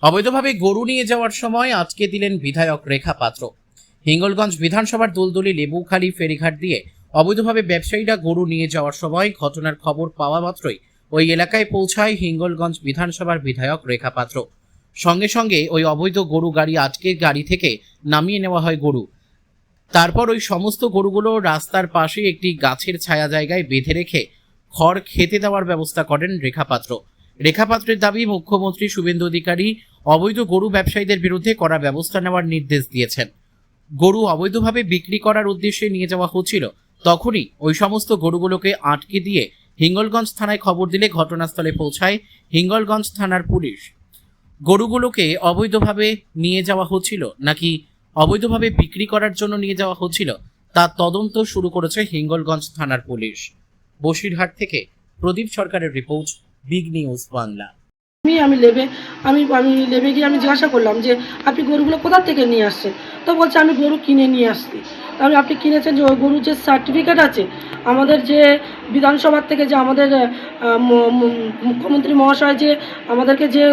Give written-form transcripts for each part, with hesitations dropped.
অবৈধভাবে গরু নিয়ে যাওয়ার সময় আটকে দিলেন বিধায়ক রেখা পাত্র। হিঙ্গলগঞ্জ বিধানসভার দুলদুলি লেবুখালী ফেরিঘাট দিয়ে অবৈধভাবে ব্যবসায়ীরা গরু নিয়ে যাওয়ার সময় ঘটনার খবর পাওয়া মাত্রই ওই এলাকায় পৌঁছায় হিঙ্গলগঞ্জ বিধানসভার বিধায়ক রেখা পাত্র। সঙ্গে সঙ্গে ওই অবৈধ গরু গাড়ি আটকে গাড়ি থেকে নামিয়ে নেওয়া হয় গরু। তারপর ওই সমস্ত গরুগুলো রাস্তার পাশে একটি গাছের ছায়া জায়গায় বেঁধে রেখে খড় খেতে দেওয়ার ব্যবস্থা করেন রেখা পাত্র। রেখা পাত্রের দাবি, মুখ্যমন্ত্রী শুভেন্দু অধিকারী অবৈধ গরু ব্যবসায়ীদের বিরুদ্ধে কড়া ব্যবস্থা নেওয়ার নির্দেশ দিয়েছেন। গরু অবৈধভাবে বিক্রি করার উদ্দেশ্যে নিয়ে যাওয়া হচ্ছিল, তখনই ওই সমস্ত গরুগুলোকে আটকে দিয়ে হিঙ্গলগঞ্জ থানায় খবর দিলে ঘটনাস্থলে পৌঁছায় হিঙ্গলগঞ্জ থানার পুলিশ। গরুগুলোকে অবৈধভাবে নিয়ে যাওয়া হচ্ছিল নাকি অবৈধভাবে বিক্রি করার জন্য নিয়ে যাওয়া হচ্ছিল তা তদন্ত শুরু করেছে হিঙ্গলগঞ্জ থানার পুলিশ। বসিরহাট থেকে প্রদীপ সরকারের রিপোর্ট, বিগ নিউজ বাংলা। আমি লেবে গিয়ে আমি জিজ্ঞাসা করলাম যে আপনি গরুগুলো কোথা থেকে নিয়ে আসছেন। তো বলছে আমি গরু কিনে নিয়ে আসছি। তাহলে আপনি কিনেছেন, যে ওই গরুর যে সার্টিফিকেট আছে আমাদের যে বিধানসভার থেকে, যে আমাদের মুখ্যমন্ত্রী মহাশয় যে আমাদেরকে যে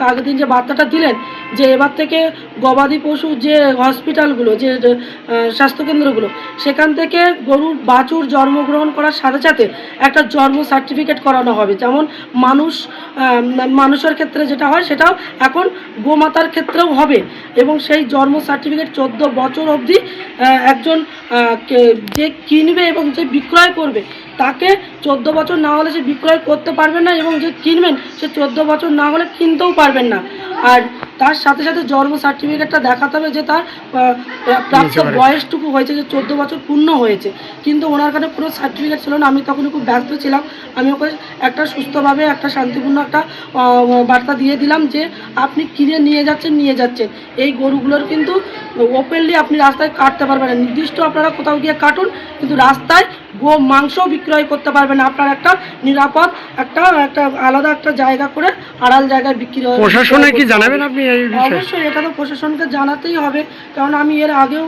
আগের দিন যে বার্তাটা দিলেন যে এবার থেকে গবাদি পশু যে হসপিটালগুলো, যে স্বাস্থ্যকেন্দ্রগুলো, সেখান থেকে গরুর বাছুর জন্মগ্রহণ করার সাথে সাথে একটা জন্ম সার্টিফিকেট করানো হবে। যেমন মানুষের ক্ষেত্রে যেটা হয় সেটাও এখন গোমাতার ক্ষেত্রেও হবে, এবং সেই জন্ম সার্টিফিকেট 14 বছর অবধি একজন যে কিনবে এবং যে বিক্রয় করবে তাকে 14 বছর না হলে সে বিক্রয় করতে পারবেন না, এবং যে কিনবেন সে 14 বছর না হলে কিনতেও পারবেন না। আর তার সাথে সাথে জন্ম সার্টিফিকেটটা দেখাতে হবে যে তার প্রাপ্ত বয়সটুকু হয়েছে, যে 14 বছর পূর্ণ হয়েছে। কিন্তু ওনার কাছে কোনো সার্টিফিকেট ছিল না। আমি তখন খুব ব্যস্ত ছিলাম। আমি ওকে একটা সুস্থভাবে একটা শান্তিপূর্ণ একটা বার্তা দিয়ে দিলাম যে আপনি কিনে নিয়ে যাচ্ছেন এই গরুগুলোর কিন্তু ওপেনলি আপনি রাস্তায় কাটতে পারবেন না। নির্দিষ্ট আপনারা কোথাও গিয়ে কাটুন, কিন্তু রাস্তায় মাংসও বিক্রয় করতে পারবেন না। আপনার একটা নিরাপদ একটা আলাদা একটা জায়গা করে আড়াল জায়গায় বিক্রি হবে। প্রশাসনে কি জানাবেন আপনি এই বিষয়ে? অবশ্যই এটা তো প্রশাসনকে জানাতেই হবে, কারণ আমি এর আগেও